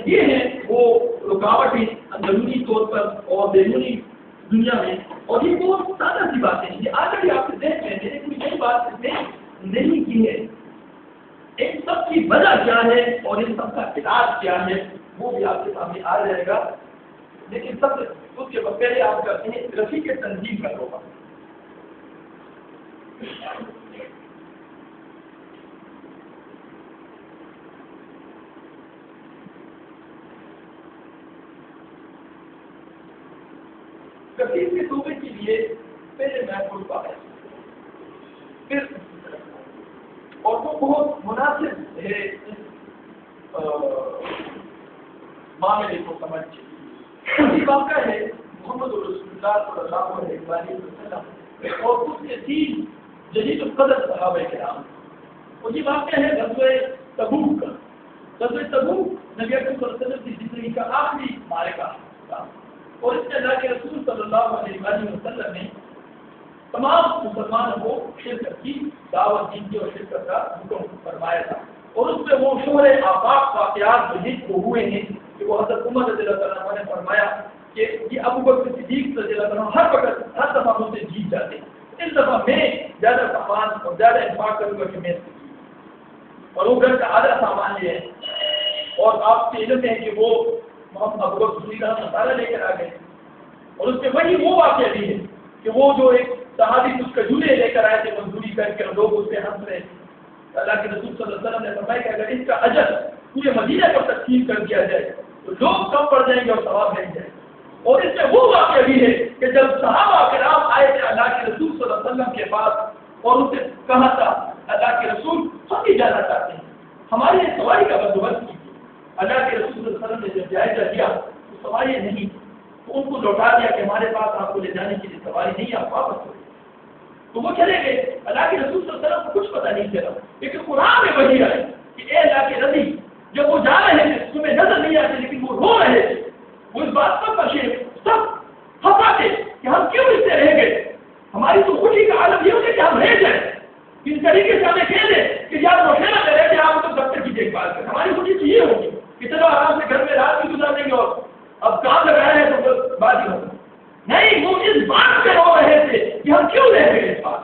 یہ ہیں وہ رکاوٹیں اندرونی طور پر اور بیرونی دنیا میں، اور یہ بہت سادہ سی باتیں ہیں، یہ آج بھی آپ کے ذہن میں، میں نے کوئی نئی بات نہیں کی ہے۔ ان سب کی وجہ کیا ہے اور ان سب کا علاج کیا ہے وہ بھی آپ کے سامنے آ جائے گا، لیکن سب اس کے پہلے آپ کرتے ہیں رفیق تنظیم کا توبہ۔ رفیق کے توبے کے لیے پہلے محفوظ بات ہے، پھر اور وہ بہت مناسب ہے اس معاملے کو سمجھ۔ یہ واقعہ ہے محمد رسول اللہ صلی اللہ علیہ وسلم اور اس کے 3 جدید القدر صحابہ کرام، اور یہ واقعہ ہے غزوہ تبوک کا۔ غزوہ تبوک نبی اکرم صلی اللہ علیہ وسلم کی زندگی کا آخری معرکہ تھا، اور اس میں اللہ کے رسول صلی اللہ علیہ وسلم نے تمام مسلمانوں کو شرکت کی دعوت دی تھی اور شرکت کا حکم فرمایا تھا، اور اس میں وہ شور آفاق واقعات جو جن کو ہوئے ہیں کہ وہ حضرت عمر رضی اللہ عنہ نے فرمایا کہ یہ ابو بکر صدیق رضی اللہ عنہ ہر وقت ہر دفعہ مجھ سے جیت جاتے ہیں، اس دفعہ میں زیادہ سامان اور زیادہ انفاق کروں گا کہ میں، اور وہ گھر کا آدھا سامان لے آئے، اور آپ سے علم ہے کہ وہ محمد ابو بکر صدیق کا مسالہ لے کر آ گئے، اور اس میں وہی وہ واقعہ بھی ہے کہ وہ جو ایک صحابی کچھ کھجورے لے کر آئے تھے مزدوری کر کے، اور لوگ اس پہ ہنس رہے، اللہ کے رسول صلی اللہ علیہ وسلم نے فرمایا کہ اگر اس کا اجر پورے مدینہ پر تقسیم کر دیا جائے تو لوگ کم پڑ جائیں گے اور ثواب مل جائے گا۔ اور اس میں وہ واقعہ بھی ہے کہ جب صحابہ کرام آئے تھے اللہ کے رسول صلی اللہ علیہ وسلم کے پاس اور ان سے کہا تھا اللہ کے رسول ہم بھی جانا چاہتے ہیں، ہماری ایک سواری کا بندوبست کیجیے۔ اللہ کے رسول صلی اللہ علیہ وسلم نے جب جائزہ لیا تو سواری نہیں، تو ان کو لوٹا دیا کہ ہمارے پاس آپ کو لے جانے کے لیے سواری نہیں، آپ واپس ہو۔ تو وہ چلے گئے، اللہ کے رسول صلی اللہ علیہ وسلم کو کچھ پتہ نہیں چلا، لیکن قرآن میں وحی آئی کہ اے اللہ کے نبی جب وہ جا رہے تھے تمہیں نظر نہیں آتے لیکن وہ رو رہے تھے، وہ اس بات پر سب ہنسا تھے کہ ہم کیوں اس سے رہ گئے، ہماری تو خوشی کا عالم یہ ہوگا کہ ہم رہ جائیں، اس طریقے سے ہمیں کہہ دیں کہ یار روشنا میں رہ جائے آپ تو دفتر کی دیکھ بھال کریں، ہماری خوشی تو یہ ہوگی کہ چلو آرام سے گھر میں رات بھی گزار دیں گے اور اب کام لگایا ہے تو بات ہی ہوگا۔ نہیں، وہ اس بات پہ رو رہے تھے کہ ہم کیوں رہ گئے اس بات،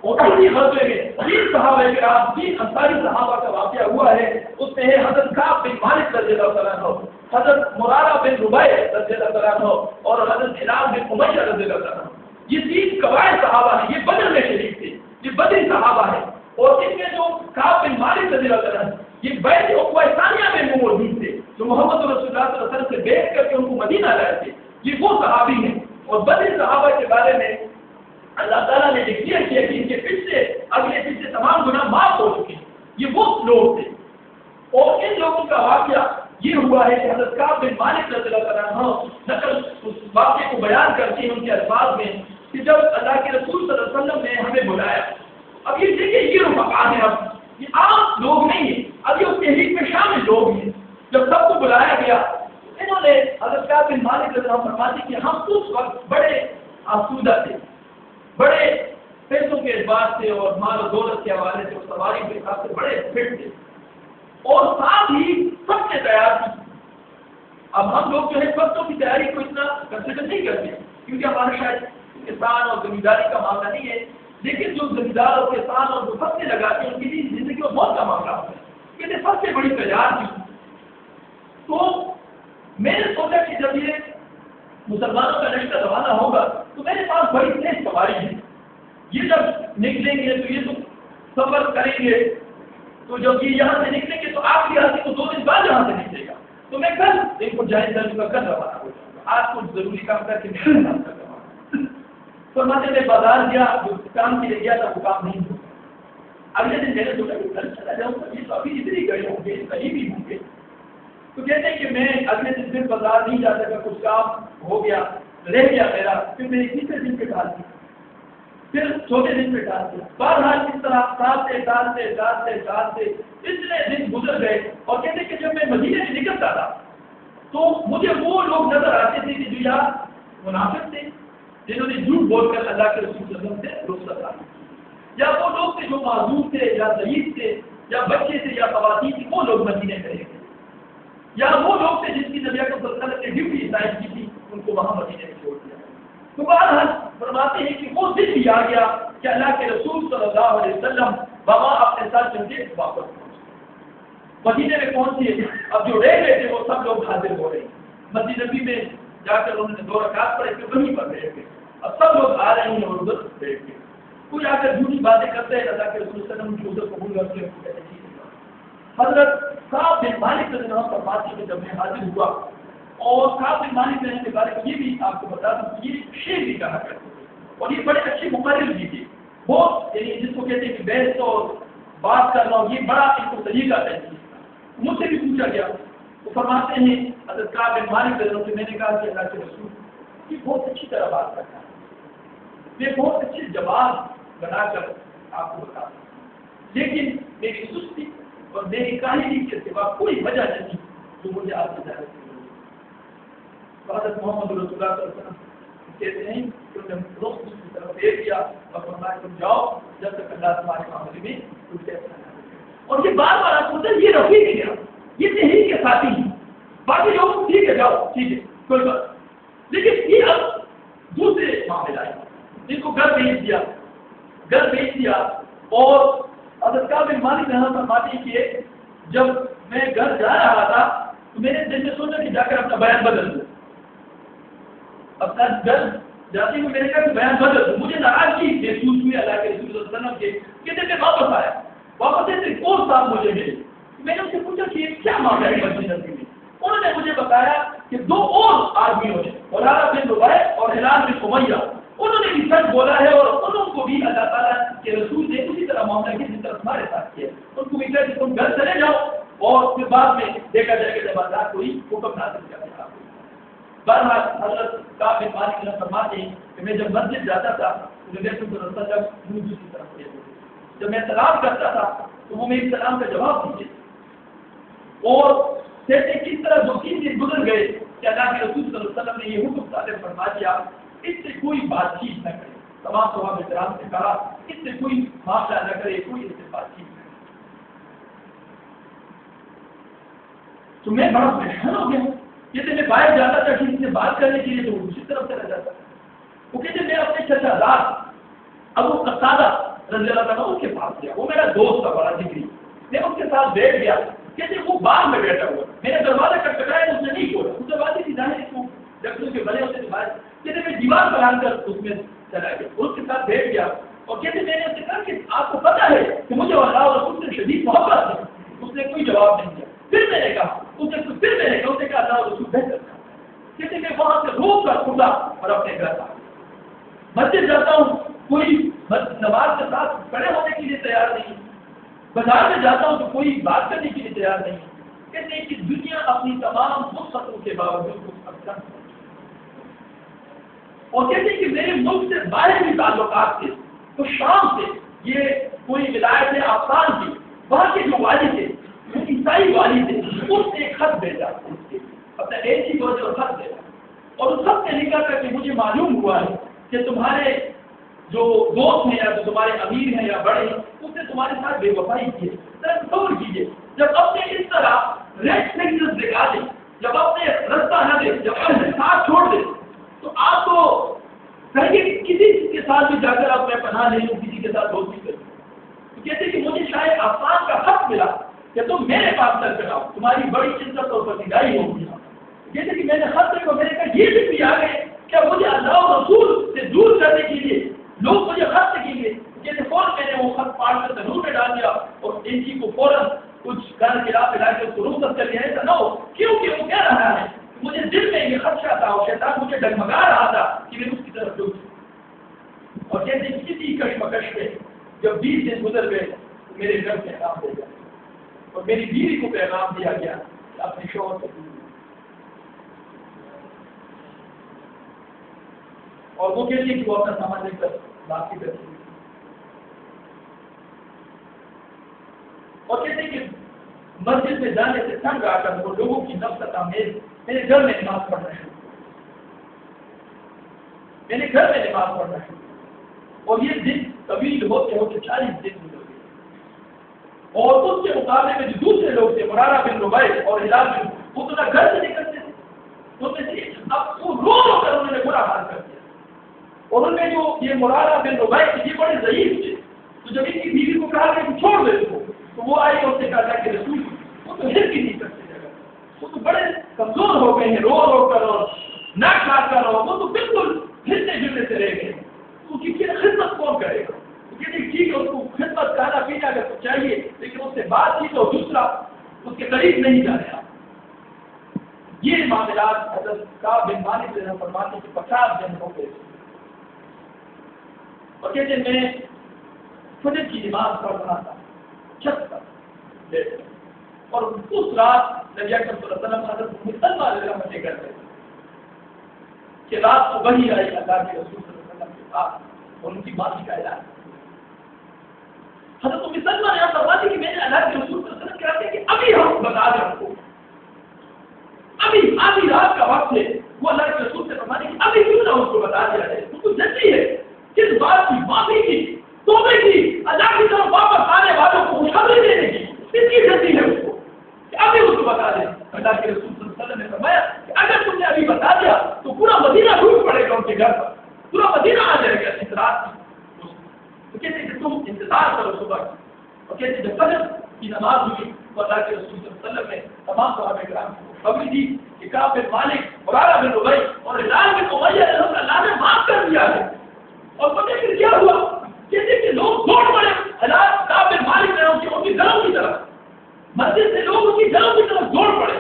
اور اسی غزوے میں 3 صحابہ کرام 3 انصاری صحابہ کا واقعہ ہوا ہے، اس میں ہے حضرت کعب بن مالک رضی اللہ تعالیٰ عنہ، حضرت مرارہ بن ربیع رضی اللہ تعالیٰ عنہ، اور حضرت ہلال بن امیہ رضی اللہ تعالیٰ عنہ۔ یہ 3 قبائل صحابہ ہیں، یہ بدر میں شریک تھے، یہ بدری صحابہ ہیں، اور ان میں جو کعب بن مالک رضی اللہ تعالیٰ عنہ یہ بیعت عقبہ ثانیہ میں موجود تھے، جو محمد رسول اللہ صلی اللہ علیہ وسلم سے بیعت کر کے ان کو مدینہ لائے تھے، یہ وہ صحابی ہیں۔ اور بدری صحابہ کے بارے میں اللہ تعالیٰ نے ڈکلیئر کیا کہ ان کے پچھلے اگلے پچھلے تمام گناہ معاف ہو چکے ہیں، یہ وہ لوگ تھے۔ اور ان لوگوں کا واقعہ یہ ہوا ہے کہ حضرت کعب بن مالک رضی اللہ تعالیٰ عنہ نقل اس واقعے کو بیان کرتے ہیں ان کے الفاظ میں کہ جب اللہ کے رسول صلی اللہ علیہ وسلم نے ہمیں بلایا، اب یہ دیکھیے یہ رفقا ہیں، اب یہ عام لوگ نہیں ہیں، اب یہ اس تحریک میں شامل لوگ ہیں، جب سب کو بلایا گیا انہوں نے حضرت کعب بن مالک رضی اللہ عنہ فرماتے کہ ہم اس وقت بڑے آسودہ تھے، بڑے پیسوں کے اعتبار سے اور مال و دولت کے حوالے سے اور سواری کے حساب سے بڑے فٹ تھے، اور ساتھ ہی سب سے تیار تھی۔ اب ہم لوگ جو ہے فصلوں کی تیاری کو اتنا کنسیڈر نہیں کرتے کیونکہ ہمارا شاید کسان اور زمینداری کا معاملہ نہیں ہے، لیکن جو زمیندار اور کسان اور جو فصلیں لگاتے ہیں ان کی بھی زندگی میں بہت کا معاملہ ہوتا ہے، کیونکہ سب سے بڑی تیار تھی۔ تو میں نے سوچا کہ جب یہ مسلمانوں کا لشکر روانہ ہوگا تو میرے پاس بڑی تیز سواری ہے، یہ جب نکلیں گے تو یہ تو سفر کریں گے، تو جب یہ یہاں سے نکلیں گے تو آخری حاصل تو 2 دن بعد یہاں سے نکلے گا، تو میں کل ان کو جائز درج کا کل روانہ ہو جاؤں گا، آج کچھ ضروری کام کر کے میں روانہ کر رہا فرماتے میں بازار گیا، جو کام کے لیے گیا تھا وہ کام نہیں ہوا، اگلے دن میں نے سوچا کہ کل چلا جاؤں گا، یہ تو ابھی اتنی گئے ہوں گے کہیں بھی ہوں گے، تو کہتے ہیں کہ میں اگلے دن بازار نہیں جا سکا، کچھ کام ہو گیا رہ گیا میرا، پھر میں 21 دن پہ ڈال دیا، پھر 14 دن پہ ڈال دیا، بہرحال اس طرح ڈالتے اتنے دن گزر گئے، اور کہتے ہیں کہ جب میں مدینے سے نکلتا تھا تو مجھے وہ لوگ نظر آتے تھے کہ جو یار منافق تھے، جنہوں نے جھوٹ بول کر اللہ کے رسول صلی اللہ علیہ وسلم سے رخصت حاصل کی، یا وہ لوگ تھے جو معذور تھے یا ضعیف تھے یا بچے تھے یا خواتین تھی، وہ لوگ مدینے میں رہ گئے۔ یا وہ لوگ تھے جن کی نبی اکرم صلی اللہ علیہ وسلم نے ڈیوٹی سائن کی تھی، ان کو وہاں مدینے میں چھوڑ دیا۔ تو بہرحال فرماتے ہیں کہ وہ دن بھی آ گیا کہ اللہ کے رسول صلی اللہ علیہ وسلم وہاں اپنے ساتھ چل کے واپس پہنچے، مدینے میں پہنچے۔ اب جو رہ گئے تھے وہ سب لوگ حاضر ہو رہے ہیں، مسجد نبی میں جا کر انہوں نے 2 رکعت پڑھے کہ وہیں پر بیٹھ گئے۔ اب سب لوگ آ رہے ہیں اور ادھر بیٹھ گئے، کوئی آ کر جھوٹی باتیں کرتے ہیں، اللہ کے رسول صلی اللہ علیہ وسلم کی ادھر قبول کرتے ہیں۔ حضرت کعب بن مالک رضی اللہ عنہ فرماتے ہیں کہ جب میں حاضر ہوا اور کعب بن مالک رہنے کے بارے میں یہ بھی آپ کو بتا دوں کہ یہ شعر بھی کہا کرتے تھے اور یہ بڑے اچھے مقرر بھی تھے، بہت یعنی جس کو کہتے ہیں کہ بحث اور بات کرنا، یہ بڑا ان کو طریقہ ہے۔ مجھ سے بھی پوچھا گیا، وہ فرماتے ہیں حضرت کعب بن مالک رضی اللہ عنہ سے میں نے کہا کہ اللہ کے رسول یہ بہت اچھی طرح بات کرتا ہے، میں بہت اچھے جواب بنا کر آپ کو بتا دوں، لیکن میری سستی اور میری کاہلی کے سوا کوئی وجہ نہیں جو مجھے آپ کی دعوت کی ضرورت۔ حضرت محمد رسول اللہ صلی اللہ علیہ وسلم کہتے ہیں کہ انہوں نے رخ اس کی طرف دیکھ دیا اور فرمایا تم جاؤ جب تک اللہ تمہارے معاملے میں کچھ ایسا نہ کرے۔ اور یہ بار بار آپ سنتے ہیں یہ رفیق ہے کیا، یہ تحریک کے ساتھی ہیں، باقی لوگ ٹھیک ہے جاؤ ٹھیک ہے کوئی بات، لیکن یہ اب دوسرے معاملے آئے، جن کو گھر بھیج دیا اور حضرت کعب بن مالک رحمہ اللہ فرماتے ہیں کہ جب میں گھر جا رہا تھا تو میرے دل میں سوچا کہ جا کر اپنا بیان بدل دوں، اپنا گھر جاتے ہوئے میرے کہا کہ بیان بدل دوں، مجھے ناراضگی محسوس ہوئی اللہ کے رسول صلی اللہ علیہ وسلم کے کہ جب میں واپس آیا، واپس سے اور صاحب مجھے ملے، میں نے ان سے پوچھا کہ یہ کیا معاملہ ہے مسجد نبوی میں، انہوں نے مجھے بتایا کہ 2 اور آدمیوں نے عرارہ بن ربیع اور ہلال بن امیہ انہوں نے بھی سچ بولا ہے اور انہوں کو بھی اللہ تعالیٰ کے رسول نے اسی طرح معاملہ کی جس طرح تمہارے ساتھ کیا، ان کو بھی کہا کہ تم گھر چلے جاؤ اور پھر بعد میں دیکھا جائے کہ جب اللہ کوئی حکم نازل کرے گا۔ بہرحال حضرت کعب بن مالک نے فرماتے ہیں کہ میں جب مسجد جاتا تھا تو نبی صلی اللہ علیہ وسلم دوسری طرف تھے، جب میں سلام کرتا تھا تو وہ میری سلام کا جواب دیتے اور کہتے کس طرح 2-3 دن گزر گئے کہ اللہ کے رسول صلی اللہ علیہ وسلم نے یہ حکم صادر فرما دیا اس سے کوئی بات چیت نہ کرے، تمام صحابہ کرام سے کہا اس سے کوئی معاملہ نہ کرے، کوئی اس سے بات چیت نہ کرے۔ تو میں بڑا پریشان ہو گیا، جیسے میں باہر جاتا تھا کسی سے بات کرنے کے لیے تو وہ دوسری طرف چلا جاتا، وہ کہتے میں اپنے چچا داد ابو قتادہ رضی اللہ عنہ کے پاس گیا، وہ میرا دوست تھا بڑا جگری، میں اس کے ساتھ بیٹھ گیا، کہتے وہ باہر میں بیٹھا ہوا، میں نے دروازہ کٹکھٹایا تو اس نے نہیں کھولا، اس نے بات ہی ظاہر ہے جب اس کے بڑے ہوتے باہر، کہتے میں دیوار بنا کر اس میں چلا گیا، اس کے ساتھ بیٹھ گیا اور کہتے میں نے اس سے کہا کہ آپ کو پتا ہے کہ مجھے اللہ اور رسول سے شدید محبت ہے، اس نے کوئی جواب نہیں دیا، پھر میں نے کہا اللہ اور رسول بہتر تھا، کہتے میں وہاں سے روک کر اٹھا اور اپنے گھر آ مسجد جاتا ہوں، کوئی نماز کے ساتھ کھڑے ہونے کے لیے تیار نہیں، بازار میں جاتا ہوں تو کوئی بات کرنے کے لیے تیار نہیں، کہتے ہیں کہ دنیا اپنی تمام وسعتوں کے باوجود اور کہتے ہیں کہ میرے ملک سے باہر بھی تعلقات تھے، تو شام سے یہ کوئی ولایت افغان کی وہاں کے جو والی تھے وہ عیسائی والی تھے، اس نے ایک خط بھیجا اپنا ایسی وجہ اور خط بھیجا اور اس خط میں لکھا تھا کہ مجھے معلوم ہوا ہے کہ تمہارے جو دوست ہیں یا جو تمہارے امیر ہیں یا بڑے ہیں اس نے تمہارے ساتھ بے وفائی کی ہے۔ تصور کیجیے جب اپنے اس طرح ریڈ سگنل دکھا دے، جب اپنے رستہ نہ دے، جب اپنے ساتھ چھوڑ دے تو آپ تو کہیں کسی کے ساتھ بھی جا کر آپ میں پناہ لے لوں، کسی کے ساتھ دوستی کروں۔ تو کہتے کہ مجھے شاید افغان کا خط ملا کہ تم میرے پاس تک کراؤ، تمہاری بڑی عزت اور پسندائی ہوگی۔ جیسے کہ میں نے خط دیکھو، میں نے کہا یہ بھی آ گئے کیا مجھے اللہ اور رسول سے دور کرنے کے لیے لوگ مجھے خط لکھیں گے؟ جیسے فوراً میں نے وہ خط پاڑ کر تنور میں ڈال دیا اور ان کی کو فوراً کچھ گھر کے راہ پلا کے اس کو رخصت کر لیا، ایسا نہ ہو کیونکہ وہ کہہ رہا ہے مجھے دل میں یہ خدشہ تھا اور شیطان مجھے ڈگمگا رہا تھا کہ میں اس کی طرف جھک جاؤں۔ اور جیسے کسی کشمکش میں جب 20 دن گزر گئے تو میرے گھر پیغام دے گیا اور میری بیوی کو پیغام دیا گیا کہ اپنے شوہر سے دور، اور وہ کہتی ہے کہ وہ اپنا سامان لے کر باقی کرتی ہے اور کہتے ہیں کہ مسجد میں جانے سے تنگ آ کر وہ لوگوں کی نفرت آمیز میرے گھر میں نماز پڑھنا شروع، میرے گھر میں نماز پڑھنا شروع، اور یہ دن طویل ہوتے ہوتے 40 دن گزر گئے اور اس کے مقابلے میں جو دوسرے لوگ تھے مرارہ بن ربیع اور ہلال بن وہ تو نہ گھر سے نکلتے تھے، اب وہ رو رو کر انہوں نے برا حال کر دیا. اور ان میں جو یہ مرارہ بن ربیع یہ بڑے ضعیف تھے، تو جب ان کی بیوی کو کہا کہ چھوڑ دے اس کو، تو وہ آئی اور اس نے کہا کہ رسول وہ تو ہل بھی نہیں کرتے جگہ، وہ تو بڑے کمزور ہو گئے ہیں، رو رو کر اور نہ کھا کر، اور وہ تو بالکل ہلنے جلنے سے رہ گئے، تو کی پھر خدمت کون کرے گا؟ ٹھیک ہے اس کو خدمت کھانا پینا اگر تو چاہیے، لیکن اس سے بات چیت اور دوسرا اس کے قریب نہیں جانے آپ. یہ معاملات حضرت کعب بن مالک نے فرماتے کہ 50 دن ہو گئے اور کہتے میں فجر کی نماز پڑھ رہا تھا چھت پر، اور اس رات نبی اکرم صلی اللہ علیہ وسلم حضرت مسلمہ علیہ السلام کے گھر گئے کہ رات کو وحی آئی اللہ کے رسول صلی اللہ علیہ وسلم کے پاس اور ان کی معافی کا اعلان. حضرت مسلمہ نے آپ فرماتی کہ میں نے اللہ کے رسول صلی اللہ علیہ وسلم کہتے ہیں کہ ابھی ہم بتا دیں آپ کو، ابھی آدھی رات کا وقت ہے، وہ اللہ کے رسول سے فرماتے کہ ابھی کیوں نہ اس کو بتا دیا جائے، اس کو جلدی ہے کس بات کی، معافی کی، توبے کی، اللہ کی طرف واپس آنے والوں کو خوشخبری دینے کی، اس کی جلدی ہے اس کو کہ ابھی اس کو بتا دیں. اللہ کے رسول صلی اللہ علیہ وسلم نے فرمایا کہ اگر تم نے ابھی بتا دیا تو پورا مدینہ ٹوٹ پڑے گا ان کے گھر پر، پورا مدینہ آ جائے گا اس رات کی. تو کہتے ہیں کہ تم انتظار کرو صبح کی، اور کہتے ہیں جب فجر کی نماز ہوئی تو اللہ کے رسول صلی اللہ علیہ وسلم نے تمام صحابہ کرام کو خبر دی کہ کعب بن مالک، مرارہ بن ربیع اور ہلال بن امیہ رضی اللہ نے معاف کر دیا ہے. اور پتہ پھر کیا ہوا؟ کہتے کہ لوگ دوڑ پڑے ہلال کعب بن مالک نے ان کی گھروں کی طرف، مسجد سے لوگ ان کی گھروں کی طرف دوڑ پڑے،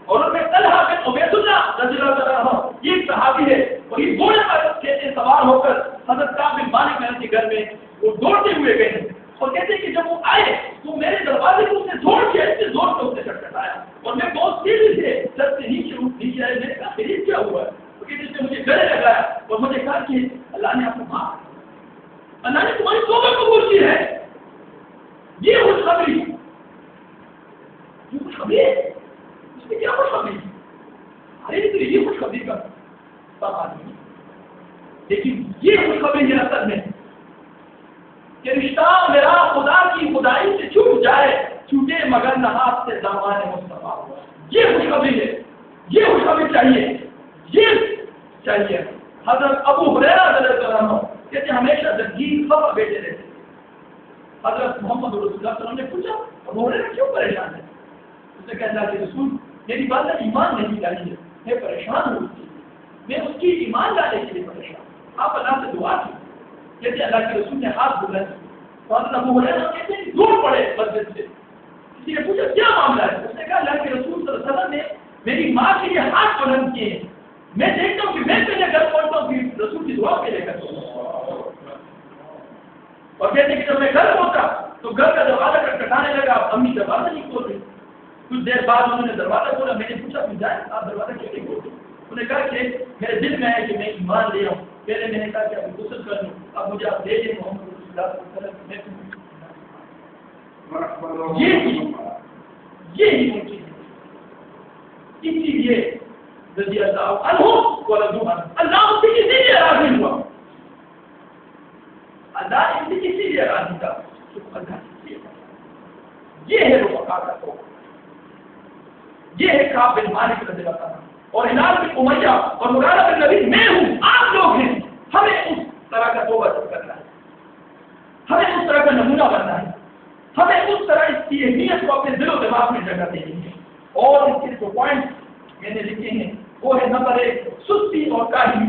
اور ان میں طلحہ بن عبید اللہ رضی اللہ عنہ یہ ایک صحابی ہے، اور یہ گھوڑے پر کہتے ہیں سوار ہو کر حضرت کعب بن مالک کے گھر میں وہ دوڑتے ہوئے گئے، اور کہتے ہیں کہ جب وہ آئے تو میرے دروازے کو اس نے زور کیا، اتنے زور سے اسے کٹکھٹایا، اور میں بہت تیزی سے چھت سے نیچے آئے. میں نے کہا خرید کیا ہوا ہے؟ تو کہتے ہیں مجھے گلے لگایا اور مجھے کہا کہ اللہ نے آپ کو معاف، اللہ نے تمہاری توبہ قبول کی ہے. یہ خوشخبری، یہ خوشخبری ہے، اس میں کیا خوشخبری؟ ارے تو یہ خوشخبری کا سب آدمی، لیکن یہ خوشخبری ہے اصل میں کہ رشتہ میرا خدا کی خدائی سے چھوٹ جائے، چھوٹے مگر نہ ہاتھ سے دامان مصطفیٰ. یہ خوشخبری ہے، یہ خوشخبری چاہیے، یہ چاہیے. حضرت ابو ہریرہ رضی اللہ عنہ کہتے ہمیشہ زنجیر خبر بیٹھے رہتے. حضرت محمد رسول اللہ صلی اللہ علیہ وسلم نے پوچھا ابو ہریرہ کیوں پریشان ہے؟ اس نے کہا اللہ کے رسول میری بات ہے ایمان نہیں لائی ہے، میں پریشان ہوں، میں اس کی ایمان لانے کے لیے پریشان. آپ اللہ سے دعا کی. کہتے اللہ کے رسول نے ہاتھ بلند کیے، حضرت ابو ہریرہ کہتے ہیں دور پڑے مسجد سے. کسی نے پوچھا کیا معاملہ ہے؟ اس نے کہا اللہ کے رسول صلی اللہ علیہ وسلم نے میری ماں کے لیے ہاتھ بلند کیے ہیں، میں دیکھتا ہوں کہ میں پہلے گھر پہنچتا ہوں کہ رسول کی دعا کے لے کر. اور کہتے ہیں کہ جب میں گھر پہنچا تو گھر کا دروازہ کٹکھٹانے لگا، امی دروازہ نہیں کھول رہی. کچھ دیر بعد انہوں نے دروازہ کھولا، میں نے پوچھا کہ جائے آپ دروازہ کیوں نہیں کھولتے؟ انہوں نے کہا کہ میرے دل میں ہے کہ میں ایمان لے آؤں. پہلے میں نے کہا کہ اب غسل کر لوں، اب مجھے آپ دے دیں محمد رسول اللہ صلی اللہ علیہ وسلم. یہی ممکن ہے، اسی لیے رضی اللہ عنہ ورضوا عنہ، اللہ اس سے کسی لیے راضی ہوا، اللہ اس سے کسی لیے راضی تھا، اللہ کسی لیے. یہ ہے رفقا کا توقع، یہ ہے کعب بن مالک رضی اللہ عنہ اور ہلال بن امیہ اور مرارہ بن ربیع. میں ہوں، آپ لوگ ہیں، ہمیں اس طرح کا توبہ کرنا ہے، ہمیں اس طرح کا نمونہ بننا ہے، ہمیں اس طرح اس کی اہمیت کو اپنے دل و دماغ میں جگہ دینی ہے. اور اس کے جو پوائنٹ میں نے لکھے ہیں وہ ہے نمبر 1 سستی اور کاہلی